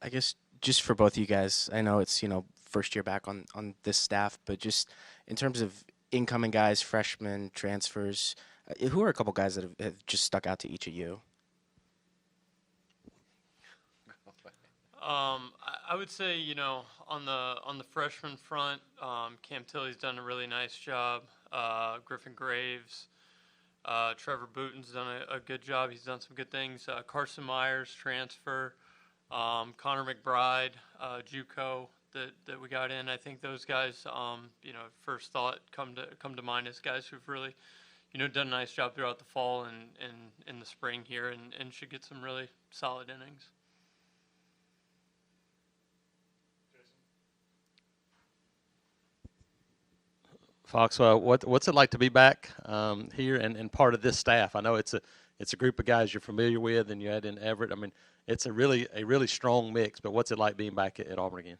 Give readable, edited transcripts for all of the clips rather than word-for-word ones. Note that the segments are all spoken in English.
I guess just for both of you guys, I know it's, first year back on this staff, but just in terms of incoming guys, freshmen, transfers, who are a couple guys that have just stuck out to each of you? I would say, on the freshman front, Cam Tilley's done a really nice job. Griffin Graves, Trevor Booton's done a good job. He's done some good things. Carson Myers, transfer. Connor McBride, JUCO that we got in. I think those guys, first thought come to mind as guys who've really, done a nice job throughout the fall and in the spring here, and should get some really solid innings. Foxwell, what's it like to be back here and part of this staff? I know it's a group of guys you're familiar with, and you had in Everett. I mean, it's a really strong mix. But what's it like being back at Auburn again?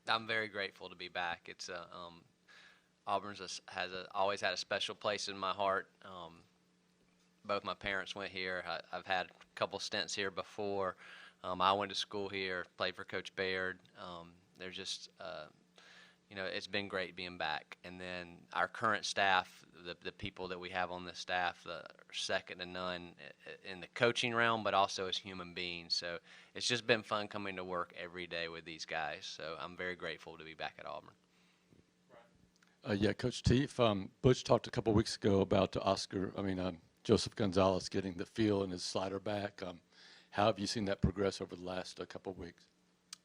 I'm very grateful to be back. Auburn's always had a special place in my heart. Both my parents went here. I've had a couple stints here before. I went to school here, played for Coach Baird. There's just it's been great being back. And then our current staff, the people that we have on the staff, are second to none in the coaching realm, but also as human beings. So it's just been fun coming to work every day with these guys. So I'm very grateful to be back at Auburn. Yeah, Coach Teef, Butch talked a couple weeks ago about Joseph Gonzalez getting the feel and his slider back. How have you seen that progress over the last couple of weeks?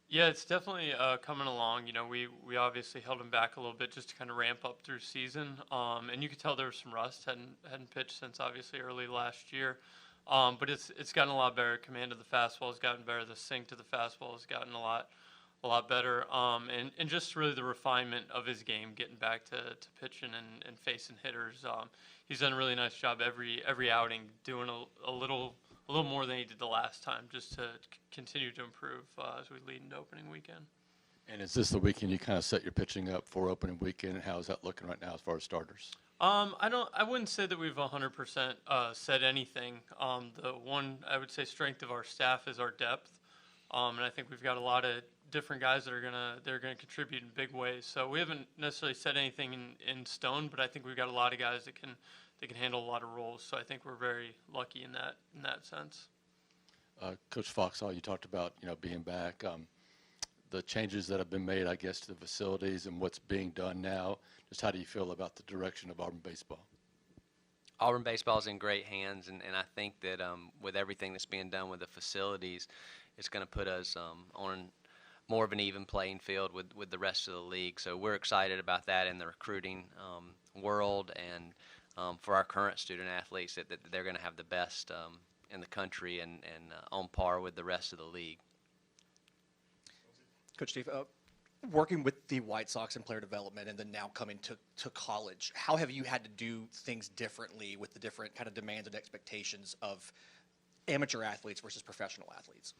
Yeah, it's definitely coming along. We obviously held him back a little bit just to kind of ramp up through season, and you could tell there was some rust. Hadn't pitched since obviously early last year, but it's gotten a lot better. Command of the fastball has gotten better. The sink to the fastball has gotten a lot better, and just really the refinement of his game, getting back to pitching and facing hitters. He's done a really nice job every outing, doing a little more than he did the last time, just to continue to improve as we lead into opening weekend. And is this the weekend you kind of set your pitching up for opening weekend? How is that looking right now as far as starters? I wouldn't say that we've 100% said anything. The one I would say strength of our staff is our depth, and I think we've got a lot of different guys that are gonna contribute in big ways. So we haven't necessarily said anything in stone, but I think we've got a lot of guys that can handle a lot of roles. So I think we're very lucky in that sense. Coach Foxhall, you talked about being back. The changes that have been made, I guess, to the facilities and what's being done now. Just how do you feel about the direction of Auburn baseball? Auburn baseball is in great hands, and I think that with everything that's being done with the facilities, it's going to put us on more of an even playing field with the rest of the league. So we're excited about that in the recruiting world, and for our current student athletes, that they're going to have the best in the country and on par with the rest of the league. Coach Steve, working with the White Sox in player development and then now coming to college, how have you had to do things differently with the different kind of demands and expectations of amateur athletes versus professional athletes?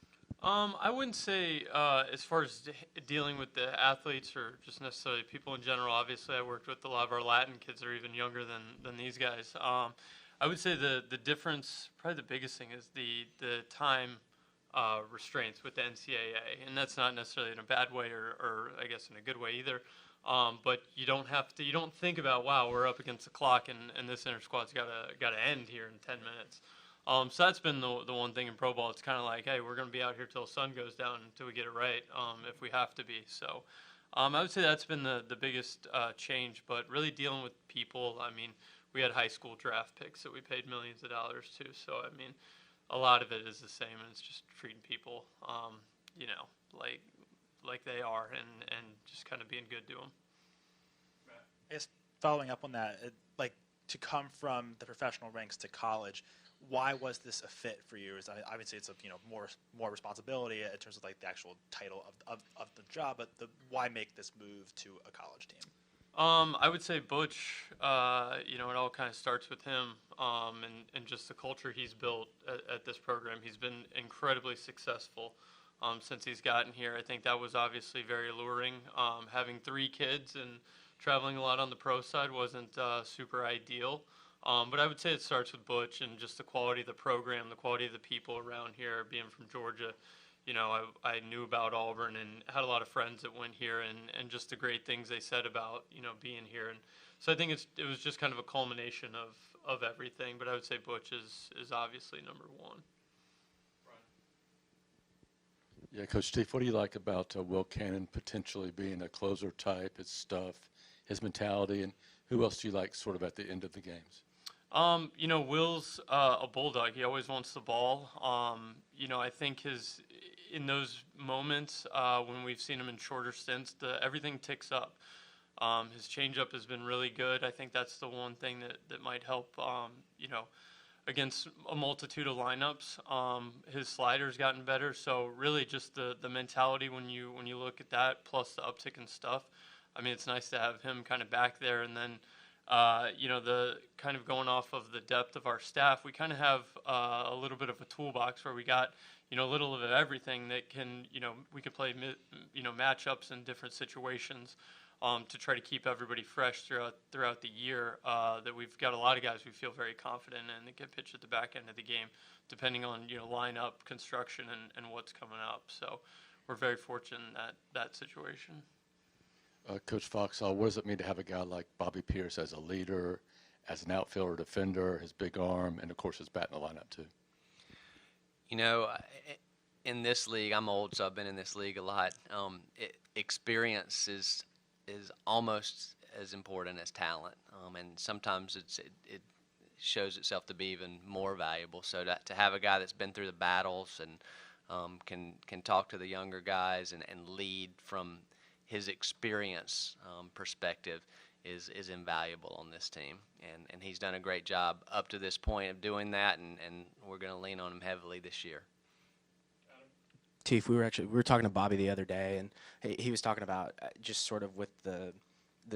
I wouldn't say as far as dealing with the athletes or just necessarily people in general. Obviously, I worked with a lot of our Latin kids that are even younger than these guys. I would say the difference, probably the biggest thing, is the time restraints with the NCAA, and that's not necessarily in a bad way or I guess in a good way either. But you don't think about, wow, we're up against the clock and this inter squad's got to end here in 10 minutes. So that's been the one thing in pro ball. It's kind of like, hey, we're going to be out here till the sun goes down until we get it right, if we have to be. So I would say that's been the biggest change. But really dealing with people, I mean, we had high school draft picks that we paid millions of dollars to. So, I mean, a lot of it is the same, and it's just treating people, like they are and just kind of being good to them. I guess following up on that, to come from the professional ranks to college, why was this a fit for you? Obviously it's more responsibility in terms of the actual title of the job, but why make this move to a college team? I would say Butch, it all kind of starts with him and just the culture he's built at this program. He's been incredibly successful since he's gotten here. I think that was obviously very alluring. Having 3 kids and traveling a lot on the pro side wasn't super ideal. But I would say it starts with Butch and just the quality of the program, the quality of the people around here. Being from Georgia, I knew about Auburn and had a lot of friends that went here, and just the great things they said about being here. And so I think it was just kind of a culmination of everything. But I would say Butch is obviously number one. Yeah, Coach Steve, what do you like about Will Cannon potentially being a closer type, his stuff, his mentality, and who else do you like sort of at the end of the games? Will's a bulldog. He always wants the ball. I think in those moments when we've seen him in shorter stints, everything ticks up. His changeup has been really good. I think that's the one thing that might help. Against a multitude of lineups, his slider's gotten better. So really, just the mentality when you look at that, plus the uptick in stuff. I mean, it's nice to have him kind of back there, and then. The kind of going off of the depth of our staff, we kind of have a little bit of a toolbox where we got, a little of everything that can, we could play, matchups in different situations to try to keep everybody fresh throughout the year. That we've got a lot of guys we feel very confident in that get pitched at the back end of the game, depending on, lineup construction and what's coming up. So we're very fortunate in that situation. Coach Foxhall, what does it mean to have a guy like Bobby Pierce as a leader, as an outfielder defender, his big arm, and, of course, his bat in the lineup, too? In this league, I'm old, so I've been in this league a lot. Experience is almost as important as talent, and sometimes it shows itself to be even more valuable. So to have a guy that's been through the battles and can talk to the younger guys and lead from his experience perspective is invaluable on this team, and he's done a great job up to this point of doing that, and we're going to lean on him heavily this year. Teef, we were talking to Bobby the other day, and he was talking about just sort of with the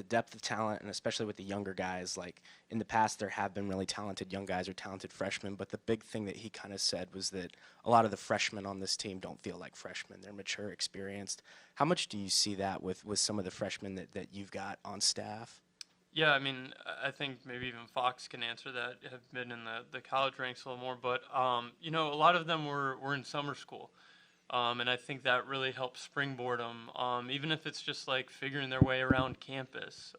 depth of talent, and especially with the younger guys. Like in the past, there have been really talented young guys or talented freshmen, but the big thing that he kind of said was that a lot of the freshmen on this team don't feel like freshmen. They're mature, experienced. How much do you see that with some of the freshmen that you've got on staff? Yeah, I mean, I think maybe even Fox can answer that, have been in the college ranks a little more. But, a lot of them were in summer school. And I think that really helps springboard them, even if it's just like figuring their way around campus.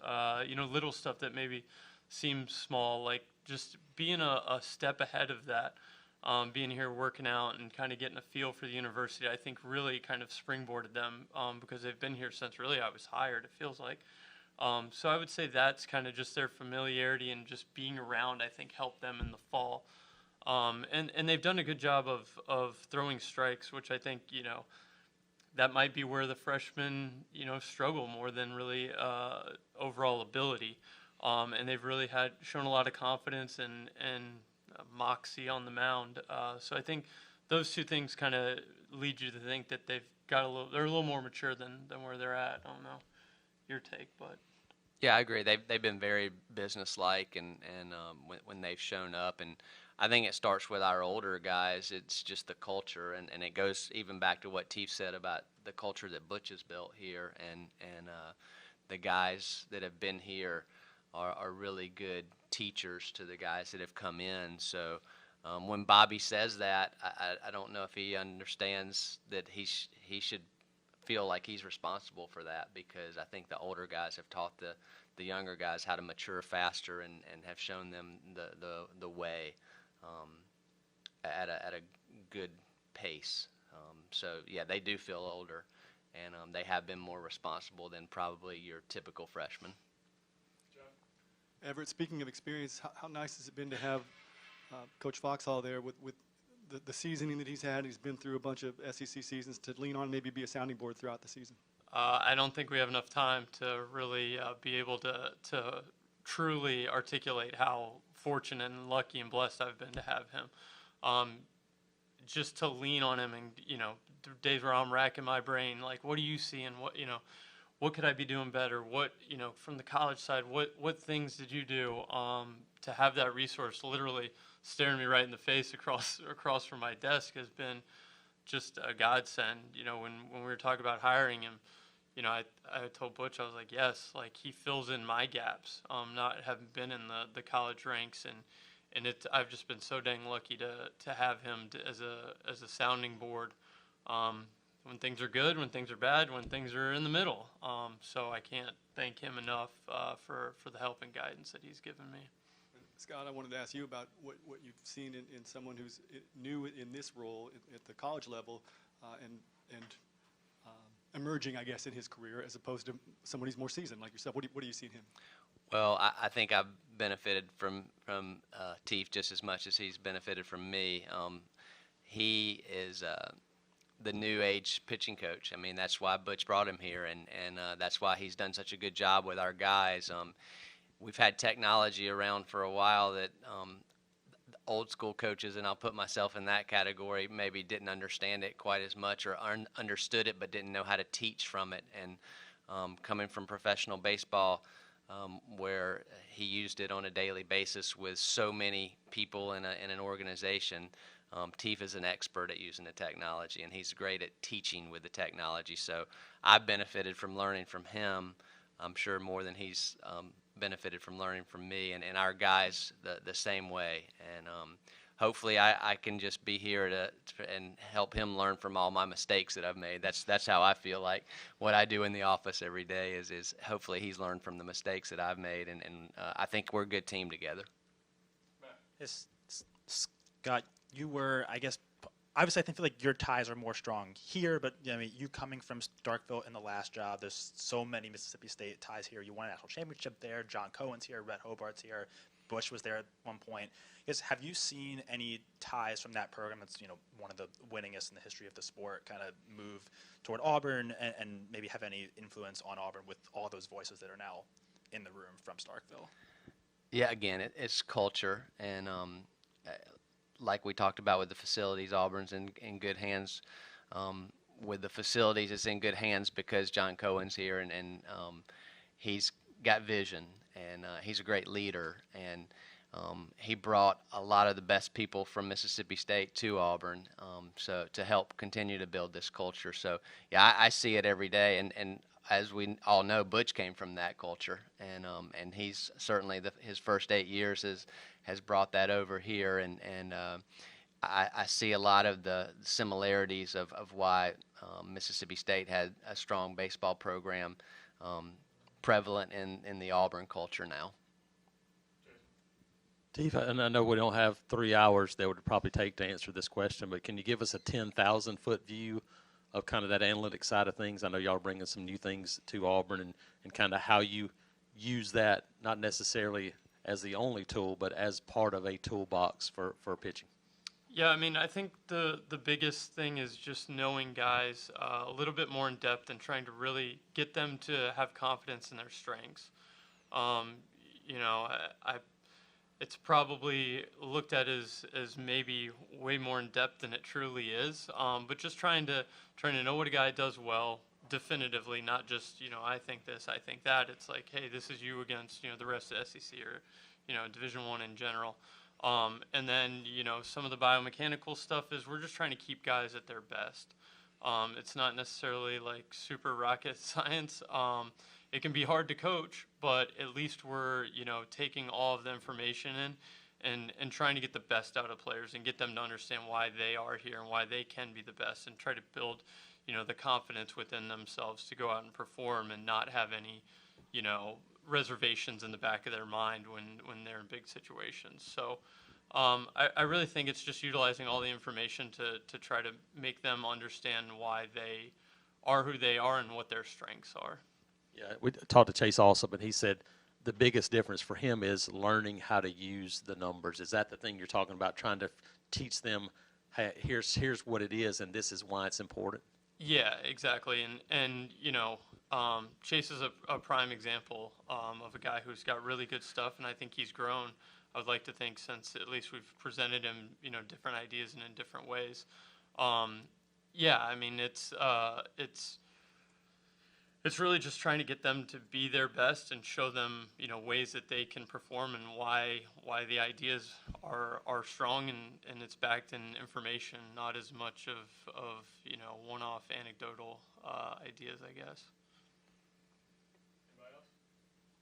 Little stuff that maybe seems small, like just being a step ahead of that, being here working out and kind of getting a feel for the university, I think really kind of springboarded them because they've been here since really I was hired, it feels like. So I would say that's kind of just their familiarity and just being around, I think, helped them in the fall. And they've done a good job of throwing strikes, which I think, that might be where the freshmen, struggle more than really overall ability. And they've really shown a lot of confidence and moxie on the mound. So I think those two things kind of lead you to think that they're a little more mature than where they're at. I don't know your take, but. Yeah, I agree. They've been very businesslike and when they've shown up, and I think it starts with our older guys. It's just the culture, and it goes even back to what Teef said about the culture that Butch has built here, and the guys that have been here are really good teachers to the guys that have come in. So when Bobby says that, I don't know if he understands that he should feel like he's responsible for that, because I think the older guys have taught the younger guys how to mature faster and have shown them the way at a good pace. So yeah, they do feel older, and they have been more responsible than probably your typical freshman. Everett, speaking of experience, how nice has it been to have Coach Foxhall there with the seasoning that he's had? He's been through a bunch of SEC seasons to lean on, maybe be a sounding board throughout the season. I don't think we have enough time to really be able to truly articulate how fortunate and lucky and blessed I've been to have him. Just to lean on him and, days where I'm racking my brain, like, what do you see and what could I be doing better? What, from the college side, what things did you do to have that resource literally staring me right in the face across from my desk has been just a godsend. When we were talking about hiring him, I told Butch, I was like, yes, like he fills in my gaps, not having been in the college ranks, and I've just been so dang lucky to have him as a sounding board when things are good, when things are bad, when things are in the middle. So I can't thank him enough for the help and guidance that he's given me. Scott, I wanted to ask you about what you've seen in someone who's new in this role at the college level and emerging, I guess, in his career as opposed to someone who's more seasoned like yourself. What do you see in him? Well, I think I've benefited from Teef just as much as he's benefited from me. He is the new age pitching coach. I mean, that's why Butch brought him here, and that's why he's done such a good job with our guys. We've had technology around for a while that old school coaches, and I'll put myself in that category, maybe didn't understand it quite as much or understood it but didn't know how to teach from it. And coming from professional baseball, where he used it on a daily basis with so many people in an organization, Teef is an expert at using the technology, and he's great at teaching with the technology. So I've benefited from learning from him, I'm sure more than he's benefited from learning from me, and our guys the same way. And hopefully I can just be here and help him learn from all my mistakes that I've made. That's how I feel like what I do in the office every day is hopefully he's learned from the mistakes that I've made, and I think we're a good team together. Scott, you were, I guess, obviously I feel like your ties are more strong here, but I mean, you coming from Starkville in the last job, there's so many Mississippi State ties here. You won a national championship there. John Cohen's here. Rhett Hobart's here. Bush was there at one point. Have you seen any ties from that program that's one of the winningest in the history of the sport kind of move toward Auburn and maybe have any influence on Auburn with all those voices that are now in the room from Starkville? Yeah, again, it's culture, and like we talked about with the facilities, Auburn's in good hands. With the facilities, it's in good hands because John Cohen's here, and he's got vision, and he's a great leader, and he brought a lot of the best people from Mississippi State to Auburn, so to help continue to build this culture. So yeah, I see it every day, and as we all know, Butch came from that culture, and he's certainly his first 8 years has brought that over here, and I see a lot of the similarities of why Mississippi State had a strong baseball program prevalent in the Auburn culture now. Steve, and I know we don't have 3 hours that would probably take to answer this question, but can you give us a 10,000-foot view of kind of that analytic side of things? I know y'all are bringing some new things to Auburn, and kind of how you use that, not necessarily as the only tool, but as part of a toolbox for pitching. Yeah, I mean, I think the biggest thing is just knowing guys a little bit more in depth and trying to really get them to have confidence in their strengths. It's probably looked at as maybe way more in depth than it truly is. But just trying to know what a guy does well definitively, not just I think this, I think that. It's like, hey, this is you against the rest of the SEC or Division I in general. And then some of the biomechanical stuff is we're just trying to keep guys at their best. It's not necessarily like super rocket science. It can be hard to coach, but at least we're taking all of the information in and trying to get the best out of players and get them to understand why they are here and why they can be the best, and try to build the confidence within themselves to go out and perform and not have any reservations in the back of their mind when they're in big situations. So I really think it's just utilizing all the information to try to make them understand why they are who they are and what their strengths are. Yeah, we talked to Chase also, but he said the biggest difference for him is learning how to use the numbers. Is that the thing you're talking about, trying to teach them, hey, here's what it is and this is why it's important? Yeah, exactly. And Chase is a prime example of a guy who's got really good stuff, and I think he's grown. I would like to think since at least we've presented him, different ideas and in different ways. Yeah, I mean, it's really just trying to get them to be their best and show them, ways that they can perform and why the ideas are strong, and it's backed in information, not as much of one-off anecdotal ideas, I guess.